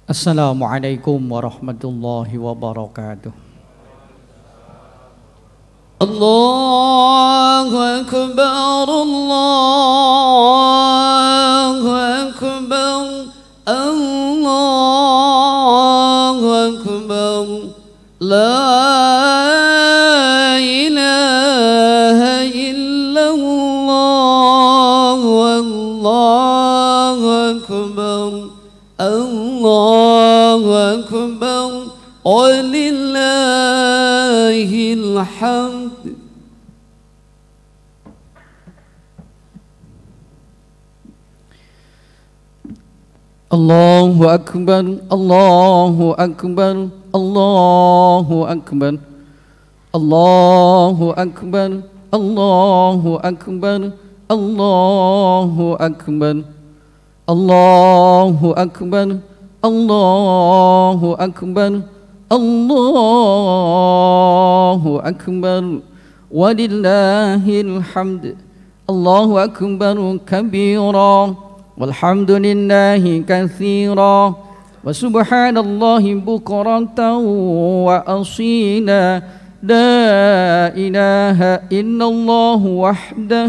Assalamualaikum warahmatullahi wabarakatuh. Allahu Akbar, Allahu Akbar, Allahu Akbar, La ilaha illallah, Allahu Akbar, Allahu Akbar, walillahil hamd. Allahu Akbar, Allahu Akbar, Allahu Akbar, Allahu Akbar, Allahu Akbar, Allahu Akbar, Allahu Akbar, Allahu Akbar, Allahu Akbar, walillahil hamd. Allahu Akbar kabira, walhamdulillahi katsira, wa subhanallahi bukratan wa asila. La ilaha illallah wahdah,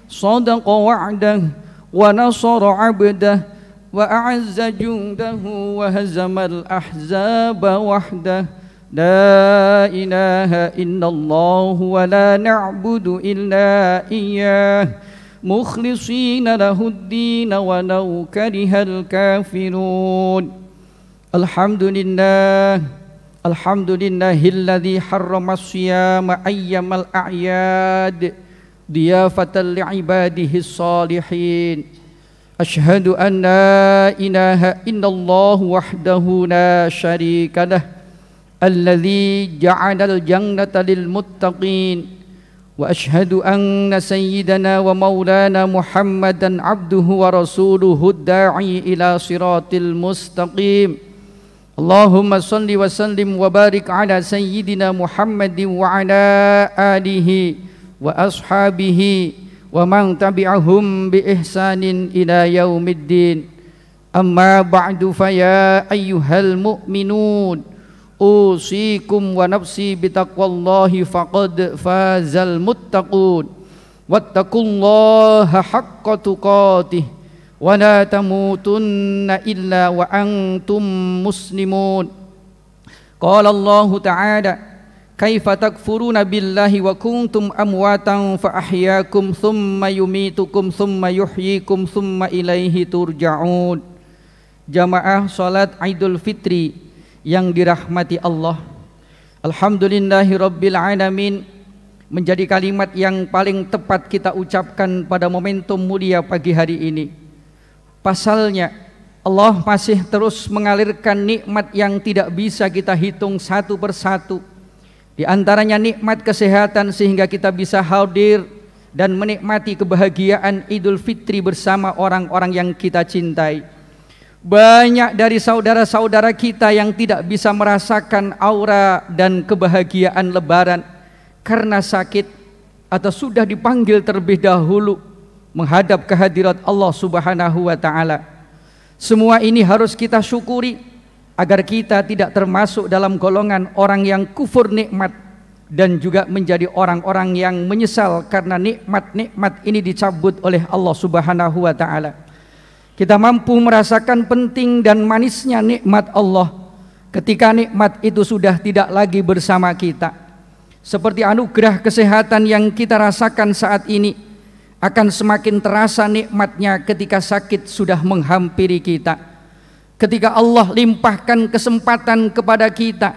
sadaqa wa'dah, wa nasara 'abdah, wa a'azza jundahu, wa hazamal ahzaba wahdah. La ilaha illallah wa la na'budu illa iyyah, mukhlisina lahuddin walau karihal kafirun. Alhamdulillah, alhamdulillahilladzi harrama as-siyama ayyamal a'yad diyafatan li'ibadihi as-salihin. Ashhadu an la ilaha illallah wahdahu la syarika lah, alladzi ja'alal jannata lil muttaqin. Wa ashhadu anna sayyidana wa maulana Muhammadan abduhu wa rasuluhu ad-da'i ila siratil mustaqim. Allahumma salli wa sallim wa barik ala sayyidina Muhammadin wa ala alihi wa ashabihi wa man tabi'ahum bi ihsanin ila yaumiddin. Amma ba'du, fa ya ayyuhal mu'minun, usikum wa nafsi bitaqwallahi faqad fazal muttaqun. Wattaqullaha haqqa tuqatih wa la tamutunna illa wa antum muslimun. Qala Allahu ta'ala, kaifa takfuruna billahi wa kuntum amwatan fa ahyaakum thumma yumitukum thumma yuhyikum thumma ilaihi turja'un. Jamaah salat Idul Fitri yang dirahmati Allah, alhamdulillahirabbil alamin menjadi kalimat yang paling tepat kita ucapkan pada momentum mulia pagi hari ini. Pasalnya Allah masih terus mengalirkan nikmat yang tidak bisa kita hitung satu persatu. Di antaranya nikmat kesehatan sehingga kita bisa hadir dan menikmati kebahagiaan Idul Fitri bersama orang-orang yang kita cintai. Banyak dari saudara-saudara kita yang tidak bisa merasakan aura dan kebahagiaan Lebaran karena sakit atau sudah dipanggil terlebih dahulu menghadap kehadirat Allah Subhanahu wa ta'ala. Semua ini harus kita syukuri agar kita tidak termasuk dalam golongan orang yang kufur nikmat dan juga menjadi orang-orang yang menyesal karena nikmat-nikmat ini dicabut oleh Allah Subhanahu wa ta'ala. Kita mampu merasakan penting dan manisnya nikmat Allah ketika nikmat itu sudah tidak lagi bersama kita. Seperti anugerah kesehatan yang kita rasakan saat ini, akan semakin terasa nikmatnya ketika sakit sudah menghampiri kita. Ketika Allah limpahkan kesempatan kepada kita,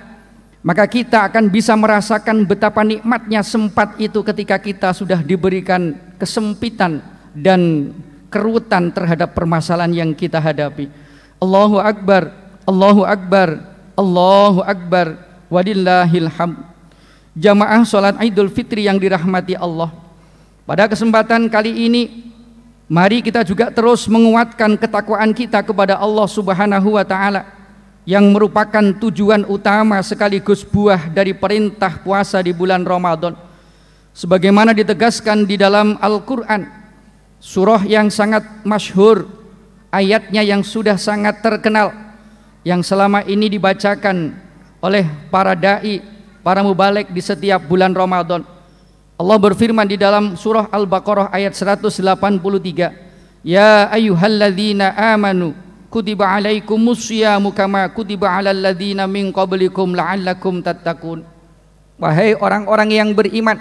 maka kita akan bisa merasakan betapa nikmatnya sempat itu ketika kita sudah diberikan kesempitan dan kerutan terhadap permasalahan yang kita hadapi. Allahu Akbar, Allahu Akbar, Allahu Akbar, walillahil hamd. Jamaah salat Idul Fitri yang dirahmati Allah, pada kesempatan kali ini mari kita juga terus menguatkan ketakwaan kita kepada Allah Subhanahu wa ta'ala, yang merupakan tujuan utama sekaligus buah dari perintah puasa di bulan Ramadan. Sebagaimana ditegaskan di dalam Al-Quran, surah yang sangat masyhur, ayatnya yang sudah sangat terkenal, yang selama ini dibacakan oleh para dai, para mubaligh di setiap bulan Ramadan. Allah berfirman di dalam surah Al-Baqarah ayat 183, ya ayyuhalladzina amanu kutiba alaikumus syiyamu kama kutiba alal ladzina min qablikum la'allakum tattaqun. Wahai orang-orang yang beriman,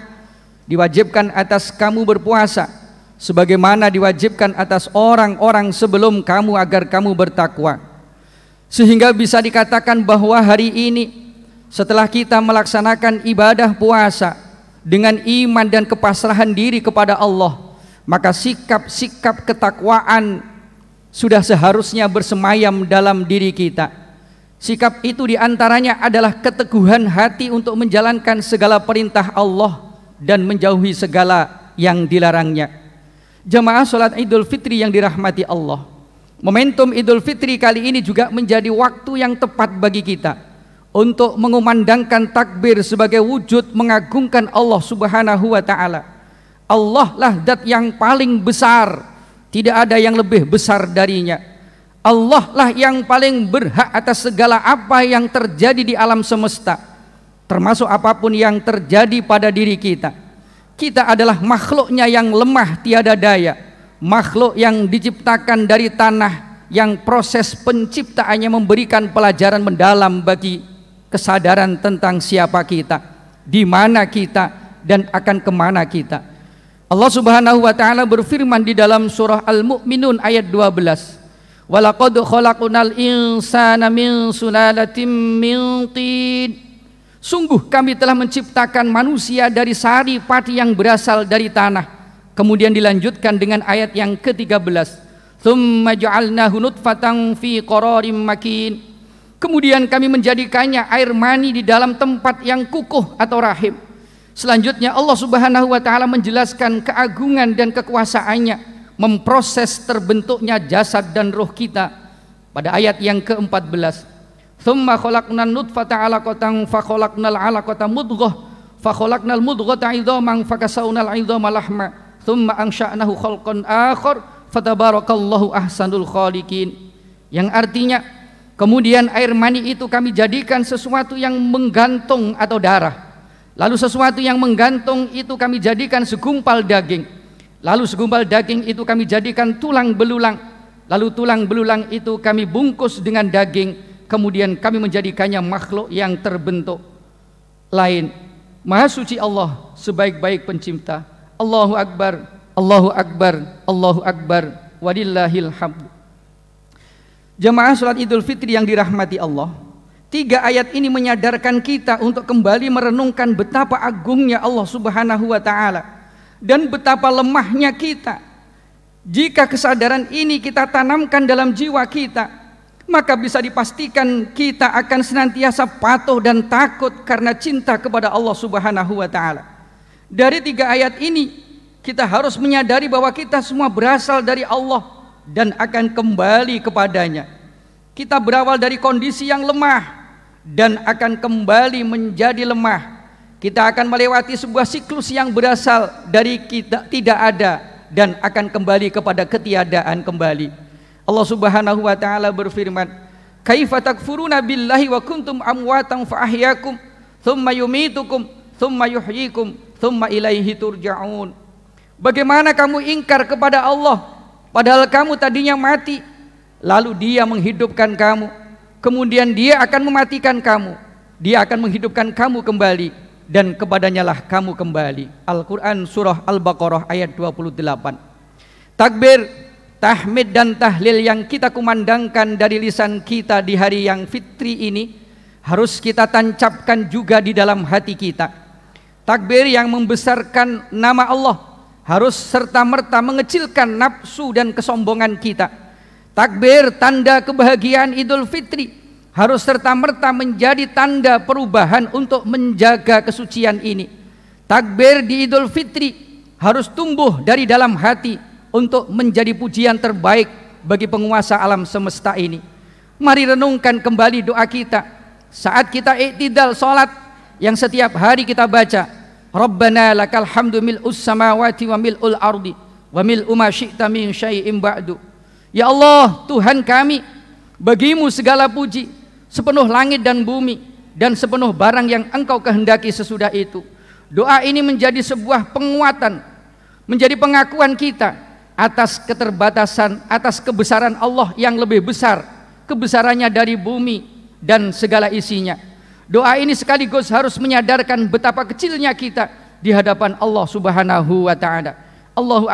diwajibkan atas kamu berpuasa sebagaimana diwajibkan atas orang-orang sebelum kamu agar kamu bertakwa. Sehingga bisa dikatakan bahwa hari ini setelah kita melaksanakan ibadah puasa dengan iman dan kepasrahan diri kepada Allah, maka sikap-sikap ketakwaan sudah seharusnya bersemayam dalam diri kita. Sikap itu diantaranya adalah keteguhan hati untuk menjalankan segala perintah Allah dan menjauhi segala yang dilarangnya. Jamaah sholat Idul Fitri yang dirahmati Allah, momentum Idul Fitri kali ini juga menjadi waktu yang tepat bagi kita untuk mengumandangkan takbir sebagai wujud mengagungkan Allah Subhanahu wa Ta'ala. Allah lah zat yang paling besar, tidak ada yang lebih besar darinya. Allah lah yang paling berhak atas segala apa yang terjadi di alam semesta, termasuk apapun yang terjadi pada diri kita. Kita adalah makhluknya yang lemah tiada daya, makhluk yang diciptakan dari tanah, yang proses penciptaannya memberikan pelajaran mendalam bagi kesadaran tentang siapa kita, di mana kita, dan akan kemana kita. Allah Subhanahu wa Ta'ala berfirman di dalam surah Al-Mu'minun ayat 12, walaqad khalaqnal insana min sulalatin min tin. Sungguh kami telah menciptakan manusia dari sari pati yang berasal dari tanah. Kemudian dilanjutkan dengan ayat yang ke-13, tsumma ja'alnahu nutfatan fi qararim makin. Kemudian kami menjadikannya air mani di dalam tempat yang kukuh atau rahim. Selanjutnya Allah Subhanahu wa Ta'ala menjelaskan keagungan dan kekuasaannya memproses terbentuknya jasad dan roh kita pada ayat yang ke-14, tsumma khalaqnan nutfata 'alaqatan fa khalaqnal 'alaqata mudghah fa khalaqnal mudghata 'idhaman fa kasawnal 'idhama lahma tsumma ansha'nahu khalqan akhar fatabarakallahu ahsanul khaliqin. Yang artinya, kemudian air mani itu kami jadikan sesuatu yang menggantung atau darah, lalu sesuatu yang menggantung itu kami jadikan segumpal daging, lalu segumpal daging itu kami jadikan tulang belulang, lalu tulang belulang itu kami bungkus dengan daging, kemudian kami menjadikannya makhluk yang terbentuk lain. Maha suci Allah sebaik-baik pencipta. Allahu Akbar, Allahu Akbar, Allahu Akbar, walillahil hamd. Jemaah salat Idul Fitri yang dirahmati Allah, 3 ayat ini menyadarkan kita untuk kembali merenungkan betapa agungnya Allah Subhanahu wa Ta'ala dan betapa lemahnya kita. Jika kesadaran ini kita tanamkan dalam jiwa kita, maka bisa dipastikan kita akan senantiasa patuh dan takut karena cinta kepada Allah Subhanahu wa Ta'ala. Dari 3 ayat ini kita harus menyadari bahwa kita semua berasal dari Allah dan akan kembali kepadanya. Kita berawal dari kondisi yang lemah dan akan kembali menjadi lemah. Kita akan melewati sebuah siklus yang berasal dari kita tidak ada dan akan kembali kepada ketiadaan kembali. Allah Subhanahu wa Ta'ala berfirman, kaifa takfuruna billahi wa kuntum amwatan fa ahyakum thumma yumitukum thumma yuhyikum thumma ilaihi turja'un. Bagaimana kamu ingkar kepada Allah padahal kamu tadinya mati, lalu Dia menghidupkan kamu, kemudian Dia akan mematikan kamu, Dia akan menghidupkan kamu kembali, dan kepadanya lah kamu kembali. Al-Quran surah Al-Baqarah ayat 28. Takbir, tahmid dan tahlil yang kita kumandangkan dari lisan kita di hari yang fitri ini harus kita tancapkan juga di dalam hati kita. Takbir yang membesarkan nama Allah harus serta-merta mengecilkan nafsu dan kesombongan kita. Takbir tanda kebahagiaan Idul Fitri harus serta-merta menjadi tanda perubahan untuk menjaga kesucian ini. Takbir di Idul Fitri harus tumbuh dari dalam hati untuk menjadi pujian terbaik bagi penguasa alam semesta ini. Mari renungkan kembali doa kita saat kita iktidal salat yang setiap hari kita baca, Rabbana lakal hamdu mil'us samawati wa mil'ul ardi wa mil'u ma syi'ta min syai'in ba'du. Ya Allah, Tuhan kami, Bagimu segala puji, sepenuh langit dan bumi, dan sepenuh barang yang Engkau kehendaki sesudah itu. Doa ini menjadi sebuah penguatan, menjadi pengakuan kita atas keterbatasan, atas kebesaran Allah yang lebih besar, kebesarannya dari bumi dan segala isinya. Doa ini sekaligus harus menyadarkan betapa kecilnya kita di hadapan Allah Subhanahu wa ta'ala. Allahu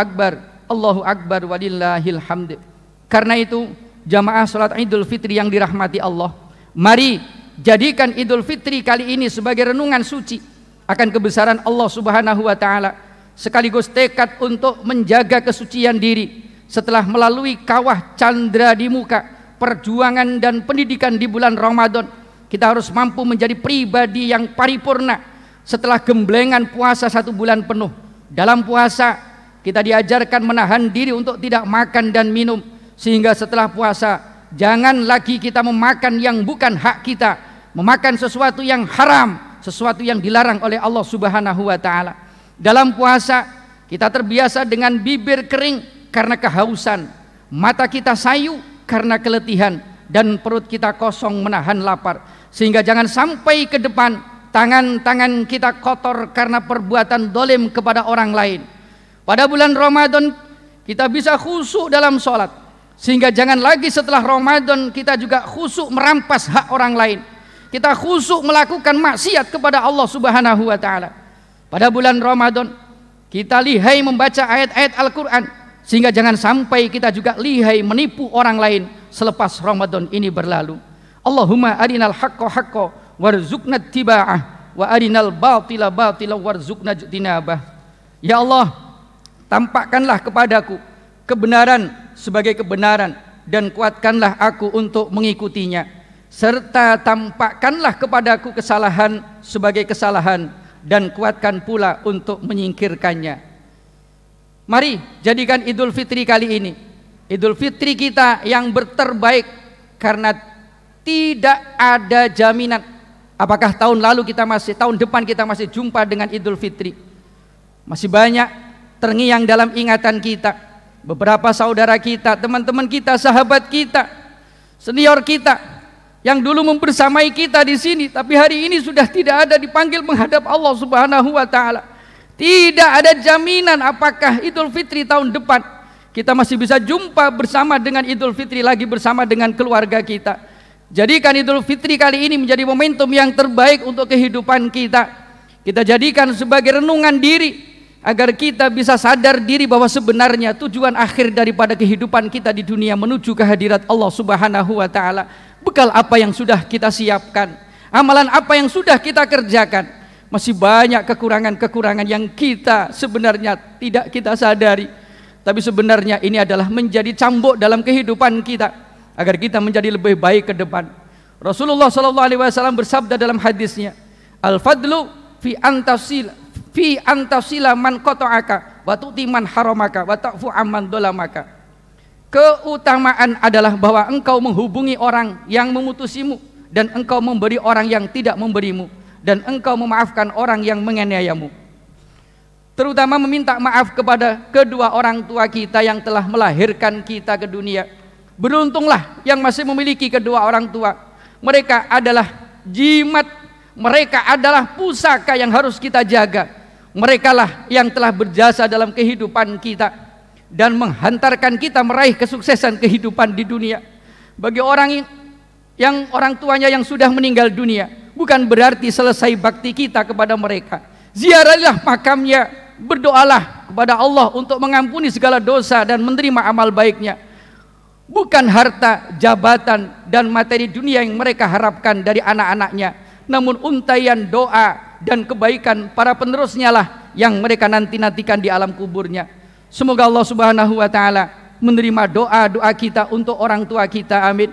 Akbar walillahil hamd. Karena itu jamaah salat Idul Fitri yang dirahmati Allah, mari jadikan Idul Fitri kali ini sebagai renungan suci akan kebesaran Allah Subhanahu wa ta'ala, sekaligus tekad untuk menjaga kesucian diri setelah melalui kawah candra di muka, perjuangan dan pendidikan di bulan Ramadan. Kita harus mampu menjadi pribadi yang paripurna setelah gemblengan puasa 1 bulan penuh. Dalam puasa kita diajarkan menahan diri untuk tidak makan dan minum, sehingga setelah puasa jangan lagi kita memakan yang bukan hak kita, memakan sesuatu yang haram, sesuatu yang dilarang oleh Allah Subhanahu wa ta'ala. Dalam puasa kita terbiasa dengan bibir kering karena kehausan, mata kita sayu karena keletihan, dan perut kita kosong menahan lapar. Sehingga jangan sampai ke depan tangan-tangan kita kotor karena perbuatan dolim kepada orang lain. Pada bulan Ramadan kita bisa khusyuk dalam sholat, sehingga jangan lagi setelah Ramadan kita juga khusyuk merampas hak orang lain. Kita khusyuk melakukan maksiat kepada Allah Subhanahu wa ta'ala. Pada bulan Ramadan kita lihai membaca ayat-ayat Al-Quran, sehingga jangan sampai kita juga lihai menipu orang lain selepas Ramadan ini berlalu. Allahumma arinal haqqa haqqa warzuqna ittiba'ah wa arinal batila batila warzuqna ijtinabah. Ya Allah, tampakkanlah kepadaku kebenaran sebagai kebenaran dan kuatkanlah aku untuk mengikutinya, serta tampakkanlah kepadaku kesalahan sebagai kesalahan dan kuatkan pula untuk menyingkirkannya. Mari jadikan Idul Fitri kali ini Idul Fitri kita yang terbaik, karena tidak ada jaminan apakah tahun depan kita masih jumpa dengan Idul Fitri. Masih banyak terngiang dalam ingatan kita beberapa saudara kita, teman-teman kita, sahabat kita, senior kita yang dulu membersamai kita di sini, tapi hari ini sudah tidak ada, dipanggil menghadap Allah Subhanahu wa ta'ala. Tidak ada jaminan apakah Idul Fitri tahun depan kita masih bisa jumpa bersama dengan Idul Fitri lagi bersama dengan keluarga kita. Jadikan Idul Fitri kali ini menjadi momentum yang terbaik untuk kehidupan kita. Kita jadikan sebagai renungan diri agar kita bisa sadar diri bahwa sebenarnya tujuan akhir daripada kehidupan kita di dunia menuju kehadirat Allah Subhanahu wa ta'ala. Bekal apa yang sudah kita siapkan, amalan apa yang sudah kita kerjakan. Masih banyak kekurangan-kekurangan yang kita sebenarnya tidak kita sadari, tapi sebenarnya ini adalah menjadi cambuk dalam kehidupan kita agar kita menjadi lebih baik ke depan. Rasulullah SAW bersabda dalam hadisnya, al-fadlu fi antasila man qata'aka wa tu'ti man haramaka wa ta'fu amman dolamaka. Keutamaan adalah bahwa engkau menghubungi orang yang memutusimu, dan engkau memberi orang yang tidak memberimu, dan engkau memaafkan orang yang menganiayamu. Terutama meminta maaf kepada kedua orang tua kita yang telah melahirkan kita ke dunia. Beruntunglah yang masih memiliki kedua orang tua. Mereka adalah jimat, mereka adalah pusaka yang harus kita jaga. Merekalah yang telah berjasa dalam kehidupan kita dan menghantarkan kita meraih kesuksesan kehidupan di dunia. Bagi orang yang orang tuanya yang sudah meninggal dunia, bukan berarti selesai bakti kita kepada mereka. Ziarahilah makamnya, berdoalah kepada Allah untuk mengampuni segala dosa dan menerima amal baiknya. Bukan harta, jabatan, dan materi dunia yang mereka harapkan dari anak-anaknya, namun untaian doa dan kebaikan para penerusnya lah yang mereka nanti-nantikan di alam kuburnya. Semoga Allah Subhanahu wa ta'ala menerima doa-doa kita untuk orang tua kita, amin.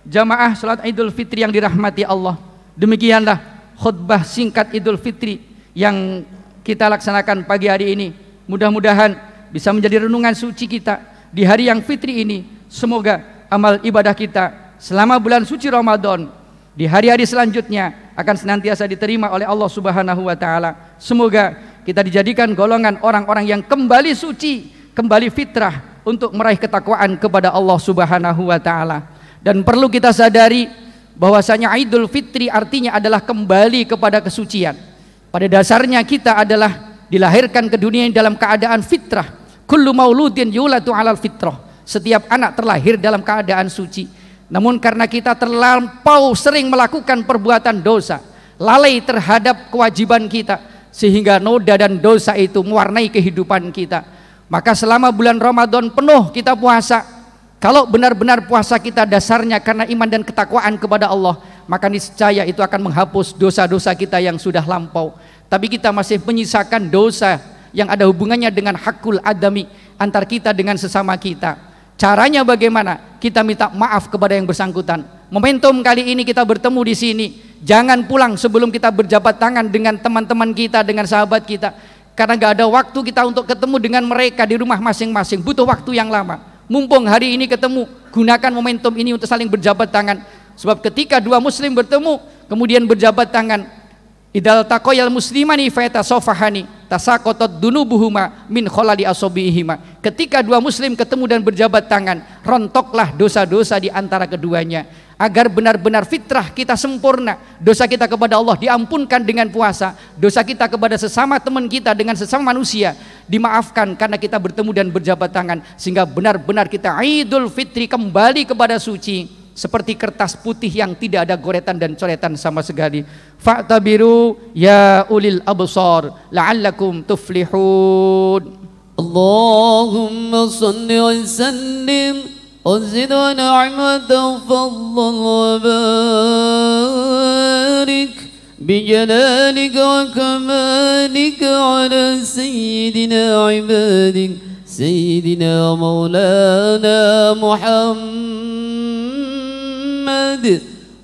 Jamaah salat Idul Fitri yang dirahmati Allah, demikianlah khutbah singkat Idul Fitri yang kita laksanakan pagi hari ini. Mudah-mudahan bisa menjadi renungan suci kita di hari yang fitri ini. Semoga amal ibadah kita selama bulan suci Ramadan di hari-hari selanjutnya akan senantiasa diterima oleh Allah Subhanahu wa ta'ala. Semoga kita dijadikan golongan orang-orang yang kembali suci, kembali fitrah untuk meraih ketakwaan kepada Allah Subhanahu wa ta'ala. Dan perlu kita sadari bahwasanya Idul Fitri artinya adalah kembali kepada kesucian. Pada dasarnya kita adalah dilahirkan ke dunia dalam keadaan fitrah. Kullu mauludin yuladu 'alal fitrah. Setiap anak terlahir dalam keadaan suci. Namun karena kita terlampau sering melakukan perbuatan dosa, lalai terhadap kewajiban kita, sehingga noda dan dosa itu mewarnai kehidupan kita. Maka selama bulan Ramadan penuh kita puasa. Kalau benar-benar puasa kita dasarnya karena iman dan ketakwaan kepada Allah, maka niscaya itu akan menghapus dosa-dosa kita yang sudah lampau. Tapi kita masih menyisakan dosa yang ada hubungannya dengan hakul adami, antar kita dengan sesama kita. Caranya bagaimana? Kita minta maaf kepada yang bersangkutan. Momentum kali ini kita bertemu di sini, jangan pulang sebelum kita berjabat tangan dengan teman-teman kita, dengan sahabat kita. Karena gak ada waktu kita untuk ketemu dengan mereka di rumah masing-masing, butuh waktu yang lama. Mumpung hari ini ketemu, gunakan momentum ini untuk saling berjabat tangan. Sebab ketika dua muslim bertemu kemudian berjabat tangan, idal taqoyal muslimani fayatasofahani tasaqatat dunubuhuma min kholali asobihima. Ketika dua muslim ketemu dan berjabat tangan, rontoklah dosa-dosa di antara keduanya, agar benar-benar fitrah kita sempurna. Dosa kita kepada Allah diampunkan dengan puasa, dosa kita kepada sesama teman kita, dengan sesama manusia dimaafkan karena kita bertemu dan berjabat tangan. Sehingga benar-benar kita Idul Fitri kembali kepada suci, seperti kertas putih yang tidak ada goretan dan coretan sama sekali. Fa'tabiru ya ulil absar la'allakum tuflihun. Allahumma salli wa sallim وزد ونعمة وفضل وبارك بجلالك وكمالك على سيدنا عبادك سيدنا مولانا محمد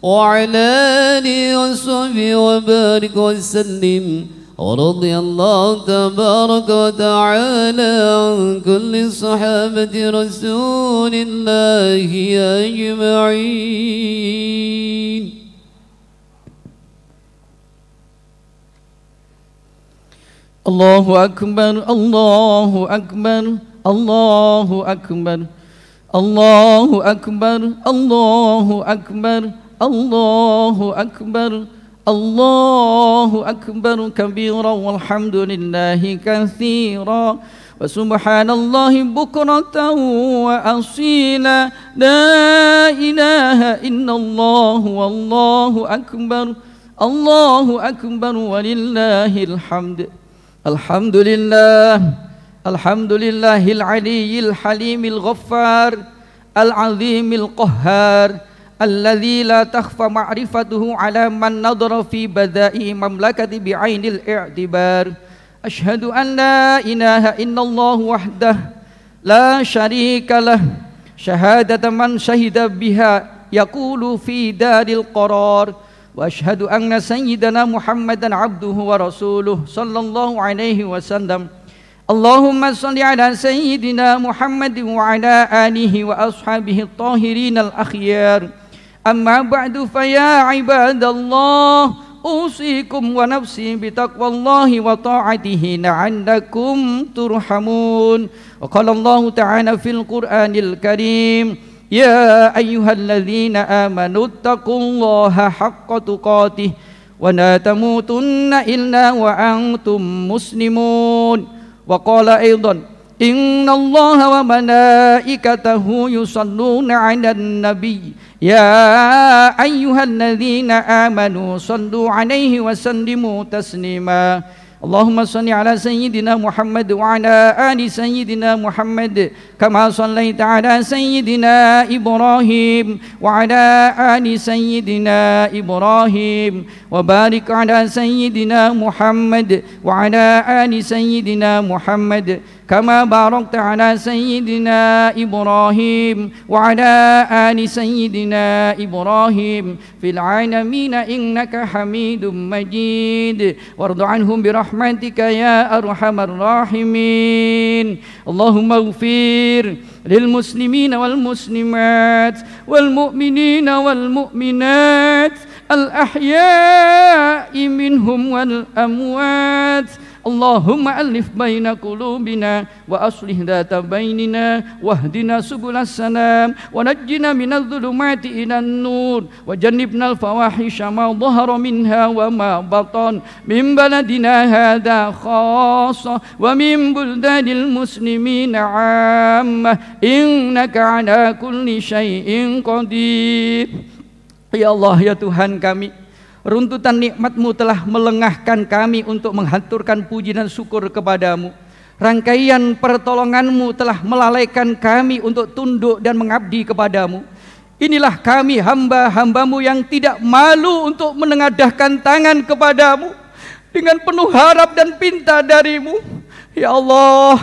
وعلى آله وصحبه وبارك وسلم. ورضي الله تبارك وتعالى عن كل صحابة رسول الله أجمعين. الله أكبر الله أكبر الله أكبر الله أكبر الله أكبر الله أكبر الله أكبر كبيرا والحمد لله كثيرا وسبحان الله بكرة وأصيلا لا إله إلا الله والله أكبر الله أكبر ولله الحمد. الحمد لله الحمد لله العلي الحليم الغفار العظيم القهار الذي لا تخفى معرفته على من نظر في بدائع مملكة بعين الاعتبار. أشهد أن لا إله إلا الله وحده لا شريك له شهادة من شهد بها يقول في دار القرار. وأشهد أن سيدنا محمدا عبده ورسوله صلى الله عليه وسلم. اللهم صل على سيدنا محمد وعلى آله وأصحابه الطاهرين الأخيار. أما بعد فيا عباد الله أوصيكم ونفسي بتقوى الله وطاعته لعلكم ترحمون. وقال الله تعالى في القرآن الكريم يا أيها الذين آمنوا اتقوا الله حق تقاته ولا تموتن إلا وأنتم مسلمون. وقال أيضا إن الله وملائكته يصلون على النبي يا أيها الذين آمنوا صلوا عليه وسلموا تسليما. اللهم صل على سيدنا محمد وعلى آل سيدنا محمد كما صليت على سيدنا إبراهيم وعلى آل سيدنا إبراهيم وبارك على سيدنا محمد وعلى آل سيدنا محمد كما باركت على سيدنا إبراهيم وعلى آل سيدنا إبراهيم في العالمين إنك حميد مجيد. وارض عنهم برحمتك يا أرحم الراحمين. اللهم اغفر للمسلمين والمسلمات والمؤمنين والمؤمنات الأحياء منهم والأموات Allahumma alif baina qulubina wa aslih dhata bainina wahdina subulas salam wa najjina minadh dhulumati ilan nur wa jannibnal fawahisha ma dhahara minha wa ma batan min baladina hadha khassa wa min buldanil muslimina 'ammah innaka 'ala kulli syai'in qadir. Ya Allah, ya Tuhan kami, runtutan nikmat-Mu telah melengahkan kami untuk menghaturkan puji dan syukur kepadamu. Rangkaian pertolongan-Mu telah melalaikan kami untuk tunduk dan mengabdi kepadamu. Inilah kami hamba-hamba-Mu yang tidak malu untuk menengadahkan tangan kepadamu dengan penuh harap dan pinta dari-Mu. Ya Allah,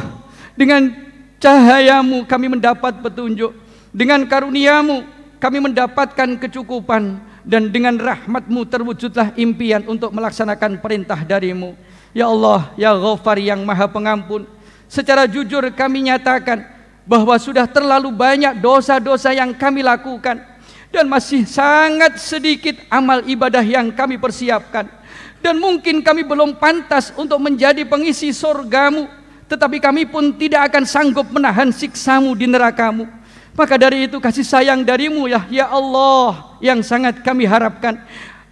dengan cahaya-Mu kami mendapat petunjuk, dengan karunia-Mu kami mendapatkan kecukupan, dan dengan rahmat-Mu terwujudlah impian untuk melaksanakan perintah dari-Mu. Ya Allah, ya Ghafar yang Maha Pengampun, secara jujur kami nyatakan bahwa sudah terlalu banyak dosa-dosa yang kami lakukan, dan masih sangat sedikit amal ibadah yang kami persiapkan, dan mungkin kami belum pantas untuk menjadi pengisi surga-Mu, tetapi kami pun tidak akan sanggup menahan siksa-Mu di neraka-Mu. Maka dari itu kasih sayang dari-Mu ya Allah yang sangat kami harapkan,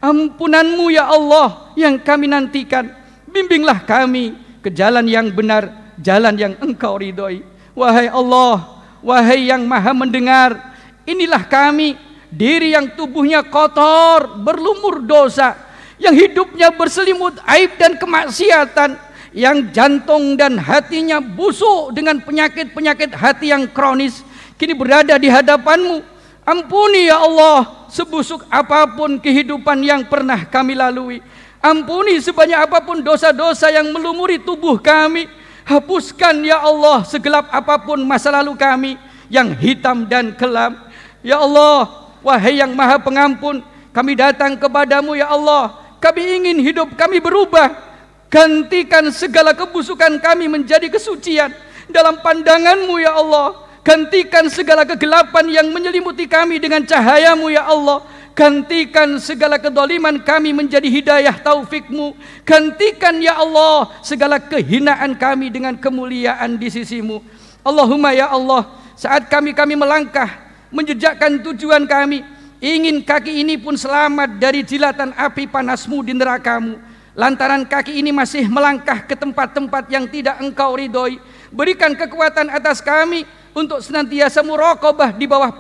ampunan-Mu ya Allah yang kami nantikan. Bimbinglah kami ke jalan yang benar, jalan yang Engkau ridhoi. Wahai Allah, wahai yang Maha mendengar, inilah kami, diri yang tubuhnya kotor, berlumur dosa, yang hidupnya berselimut aib dan kemaksiatan, yang jantung dan hatinya busuk dengan penyakit-penyakit hati yang kronis, kini berada di hadapan-Mu. Ampuni ya Allah sebusuk apapun kehidupan yang pernah kami lalui. Ampuni sebanyak apapun dosa-dosa yang melumuri tubuh kami. Hapuskan ya Allah segelap apapun masa lalu kami yang hitam dan kelam. Ya Allah, wahai yang Maha Pengampun, kami datang kepadamu ya Allah. Kami ingin hidup kami berubah. Gantikan segala kebusukan kami menjadi kesucian dalam pandangan-Mu ya Allah. Gantikan segala kegelapan yang menyelimuti kami dengan cahaya-Mu ya Allah. Gantikan segala kedoliman kami menjadi hidayah taufik-Mu. Gantikan ya Allah segala kehinaan kami dengan kemuliaan di sisi-Mu. Allahumma ya Allah, saat kami melangkah menjejakkan tujuan kami, ingin kaki ini pun selamat dari jilatan api panas-Mu di neraka-Mu. Lantaran kaki ini masih melangkah ke tempat-tempat yang tidak Engkau ridhoi, berikan kekuatan atas kami untuk senantiasa muraqabah di bawah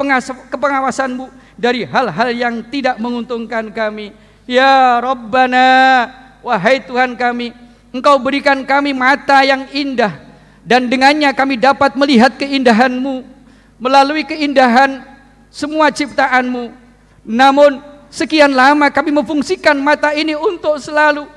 pengawasan-Mu dari hal-hal yang tidak menguntungkan kami. Ya Rabbana, wahai Tuhan kami, Engkau berikan kami mata yang indah, dan dengannya kami dapat melihat keindahan-Mu, melalui keindahan semua ciptaan-Mu. Namun sekian lama kami memfungsikan mata ini untuk selalu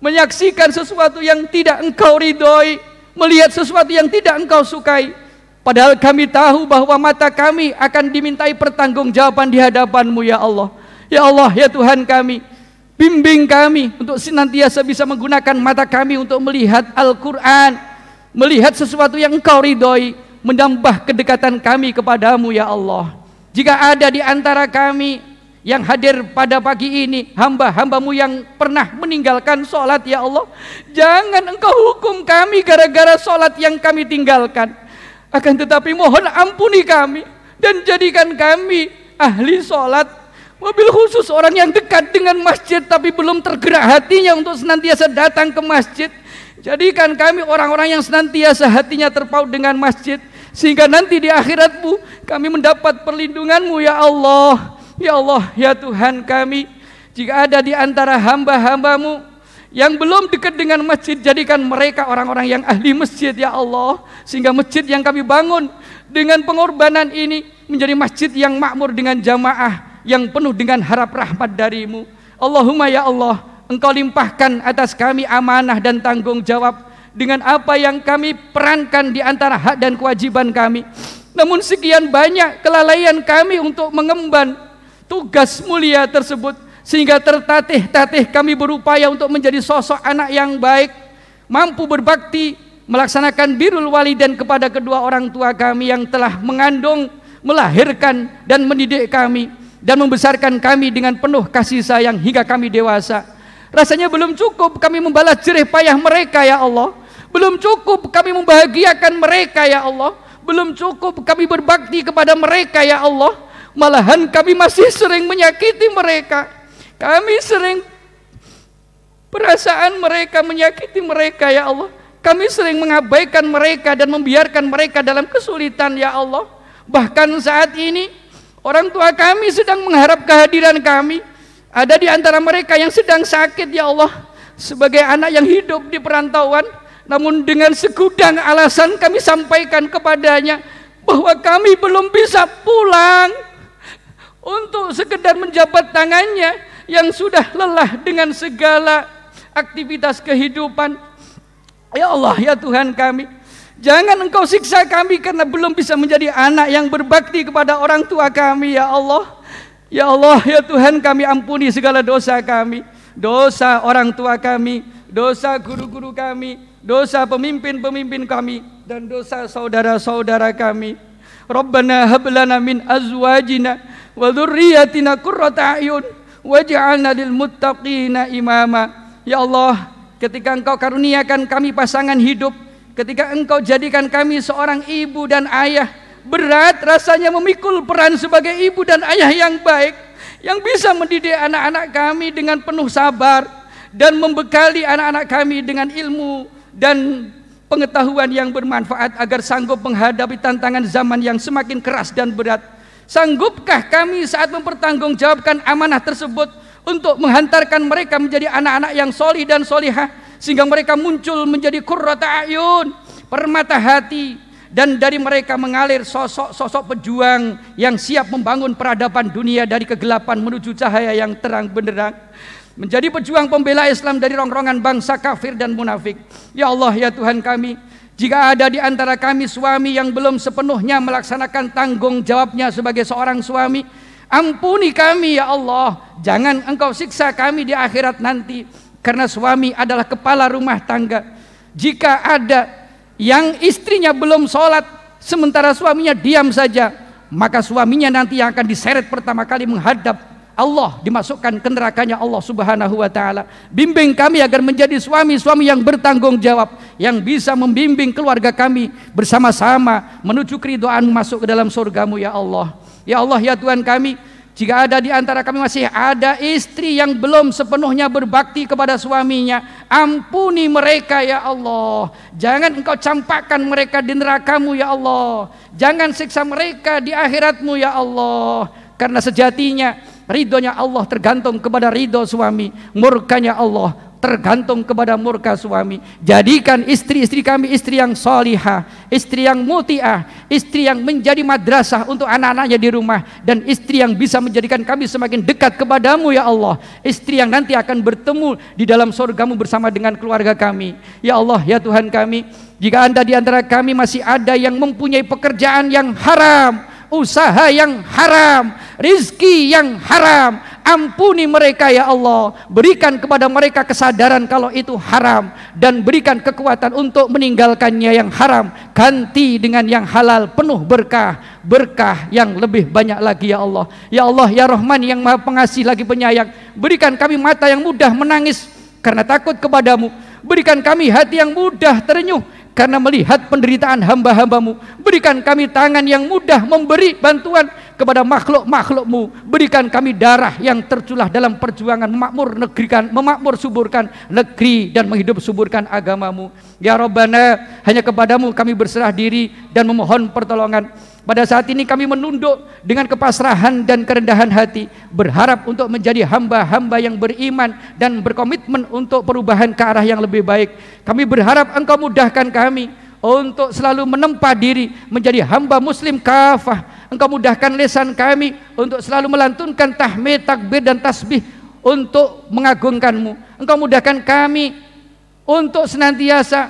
menyaksikan sesuatu yang tidak Engkau ridhoi, melihat sesuatu yang tidak Engkau sukai. Padahal kami tahu bahwa mata kami akan dimintai pertanggungjawaban di hadapan-Mu ya Allah. Ya Allah, ya Tuhan kami, bimbing kami untuk senantiasa bisa menggunakan mata kami untuk melihat Al-Quran, melihat sesuatu yang Engkau ridhoi, menambah kedekatan kami kepadamu ya Allah. Jika ada di antara kami yang hadir pada pagi ini hamba-hamba-Mu yang pernah meninggalkan sholat ya Allah, jangan Engkau hukum kami gara-gara sholat yang kami tinggalkan. Akan tetapi mohon ampuni kami dan jadikan kami ahli sholat, mobil khusus orang yang dekat dengan masjid tapi belum tergerak hatinya untuk senantiasa datang ke masjid. Jadikan kami orang-orang yang senantiasa hatinya terpaut dengan masjid, sehingga nanti di akhirat-Mu kami mendapat perlindungan-Mu ya Allah. Ya Allah, ya Tuhan kami, jika ada di antara hamba-hamba-Mu yang belum dekat dengan masjid, jadikan mereka orang-orang yang ahli masjid ya Allah, sehingga masjid yang kami bangun dengan pengorbanan ini menjadi masjid yang makmur dengan jamaah yang penuh dengan harap rahmat dari-Mu. Allahumma ya Allah, Engkau limpahkan atas kami amanah dan tanggung jawab dengan apa yang kami perankan di antara hak dan kewajiban kami. Namun sekian banyak kelalaian kami untuk mengemban tugas mulia tersebut, sehingga tertatih-tatih kami berupaya untuk menjadi sosok anak yang baik, mampu berbakti, melaksanakan birrul walidain kepada kedua orang tua kami yang telah mengandung, melahirkan dan mendidik kami dan membesarkan kami dengan penuh kasih sayang hingga kami dewasa. Rasanya belum cukup kami membalas jerih payah mereka ya Allah. Belum cukup kami membahagiakan mereka ya Allah. Belum cukup kami berbakti kepada mereka ya Allah. Malahan kami masih sering menyakiti mereka. Kami sering perasaan mereka menyakiti mereka ya Allah. Kami sering mengabaikan mereka dan membiarkan mereka dalam kesulitan ya Allah. Bahkan saat ini orang tua kami sedang mengharap kehadiran kami. Ada di antara mereka yang sedang sakit ya Allah. Sebagai anak yang hidup di perantauan, namun dengan segudang alasan kami sampaikan kepadanya bahwa kami belum bisa pulang untuk sekedar menjabat tangannya yang sudah lelah dengan segala aktivitas kehidupan. Ya Allah ya Tuhan kami, jangan Engkau siksa kami karena belum bisa menjadi anak yang berbakti kepada orang tua kami ya Allah. Ya Allah ya Tuhan kami, ampuni segala dosa kami, dosa orang tua kami, dosa guru-guru kami, dosa pemimpin-pemimpin kami, dan dosa saudara-saudara kami. Rabbana hab lana min azwajina wa dzurriyyatina qurrata a'yun waj'alna lil muttaqina imama. Ya Allah, ketika Engkau karuniakan kami pasangan hidup, ketika Engkau jadikan kami seorang ibu dan ayah, berat rasanya memikul peran sebagai ibu dan ayah yang baik, yang bisa mendidik anak-anak kami dengan penuh sabar dan membekali anak-anak kami dengan ilmu dan pengetahuan yang bermanfaat agar sanggup menghadapi tantangan zaman yang semakin keras dan berat. Sanggupkah kami saat mempertanggungjawabkan amanah tersebut untuk menghantarkan mereka menjadi anak-anak yang solih dan solihah, sehingga mereka muncul menjadi qurrata a'yun, permata hati, dan dari mereka mengalir sosok-sosok pejuang yang siap membangun peradaban dunia dari kegelapan menuju cahaya yang terang benderang, menjadi pejuang pembela Islam dari rongrongan bangsa kafir dan munafik. Ya Allah ya Tuhan kami, jika ada di antara kami suami yang belum sepenuhnya melaksanakan tanggung jawabnya sebagai seorang suami, ampuni kami ya Allah. Jangan Engkau siksa kami di akhirat nanti, karena suami adalah kepala rumah tangga. Jika ada yang istrinya belum sholat sementara suaminya diam saja, maka suaminya nanti yang akan diseret pertama kali menghadap Allah, dimasukkan ke nerakanya Allah Subhanahu wa ta'ala. Bimbing kami agar menjadi suami-suami yang bertanggung jawab, yang bisa membimbing keluarga kami bersama-sama menuju keridhaan masuk ke dalam surgamu ya Allah. Ya Allah ya Tuhan kami, jika ada di antara kami masih ada istri yang belum sepenuhnya berbakti kepada suaminya, ampuni mereka ya Allah. Jangan Engkau campakkan mereka di neraka-Mu ya Allah. Jangan siksa mereka di akhirat-Mu ya Allah. Karena sejatinya ridhonya Allah tergantung kepada ridho suami, murkanya Allah tergantung kepada murka suami. Jadikan istri-istri kami istri yang solihah, istri yang mutiah, istri yang menjadi madrasah untuk anak-anaknya di rumah, dan istri yang bisa menjadikan kami semakin dekat kepadamu ya Allah. Istri yang nanti akan bertemu di dalam surgamu bersama dengan keluarga kami. Ya Allah ya Tuhan kami, jika Anda di antara kami masih ada yang mempunyai pekerjaan yang haram, usaha yang haram, rizki yang haram, ampuni mereka ya Allah. Berikan kepada mereka kesadaran kalau itu haram, dan berikan kekuatan untuk meninggalkannya yang haram. Ganti dengan yang halal, penuh berkah, berkah yang lebih banyak lagi ya Allah. Ya Allah ya Rahman yang Maha Pengasih lagi penyayang, berikan kami mata yang mudah menangis karena takut kepadamu. Berikan kami hati yang mudah terenyuh karena melihat penderitaan hamba-hambamu. Berikan kami tangan yang mudah memberi bantuan kepada makhluk-makhlukmu. Berikan kami darah yang terculah dalam perjuangan memakmur suburkan negeri dan menghidup suburkan agamamu. Ya Rabbana, hanya kepadamu kami berserah diri dan memohon pertolongan. Pada saat ini kami menunduk dengan kepasrahan dan kerendahan hati, berharap untuk menjadi hamba-hamba yang beriman dan berkomitmen untuk perubahan ke arah yang lebih baik. Kami berharap Engkau mudahkan kami untuk selalu menempa diri menjadi hamba muslim kafah. Engkau mudahkan lisan kami untuk selalu melantunkan tahmid, takbir dan tasbih untuk mengagungkan-Mu. Engkau mudahkan kami untuk senantiasa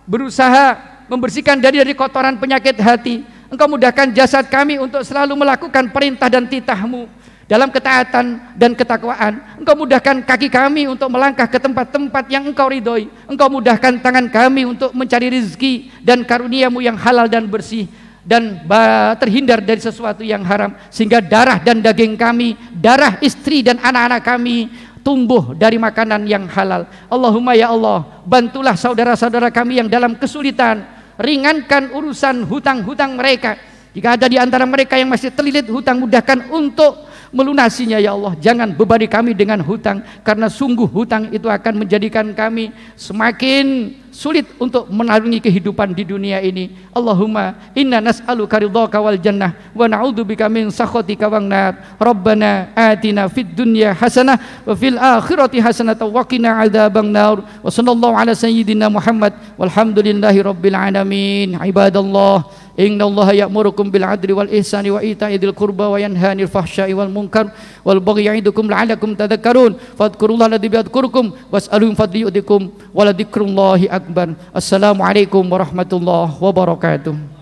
berusaha membersihkan dari kotoran penyakit hati. Engkau mudahkan jasad kami untuk selalu melakukan perintah dan titah-Mu dalam ketaatan dan ketakwaan. Engkau mudahkan kaki kami untuk melangkah ke tempat-tempat yang Engkau ridhoi. Engkau mudahkan tangan kami untuk mencari rezeki dan karunia-Mu yang halal dan bersih, dan terhindar dari sesuatu yang haram, sehingga darah dan daging kami, darah istri dan anak-anak kami tumbuh dari makanan yang halal. Allahumma ya Allah, bantulah saudara-saudara kami yang dalam kesulitan, ringankan urusan hutang-hutang mereka. Jika ada di antara mereka yang masih terlilit hutang, mudahkan untuk melunasinya ya Allah. Jangan bebani kami dengan hutang, karena sungguh hutang itu akan menjadikan kami semakin sulit untuk menarungi kehidupan di dunia ini. Allahumma inna nas'aluka ridhaka wal jannah wa na'udzubika min sakhatika wan nar. Rabbana atina fid dunya hasanah wa fil akhirati hasanah wa qina adzaban nar. Wa sallallahu ala sayyidina Muhammad walhamdulillahi rabbil alamin. Ibadallah, innallaha ya'murukum bil adli wal ihsani wa ita'i dzil qurba wa yanha 'anil fahsya'i wal munkar wal baghi ya'idukum la'allakum tadhakkarun. Fadhkurullaha alladzi yadhkurukum was'aluhu min fadlihi yu'tikum wa la dzikrullahi akbar. Assalamualaikum warahmatullahi wabarakatuh.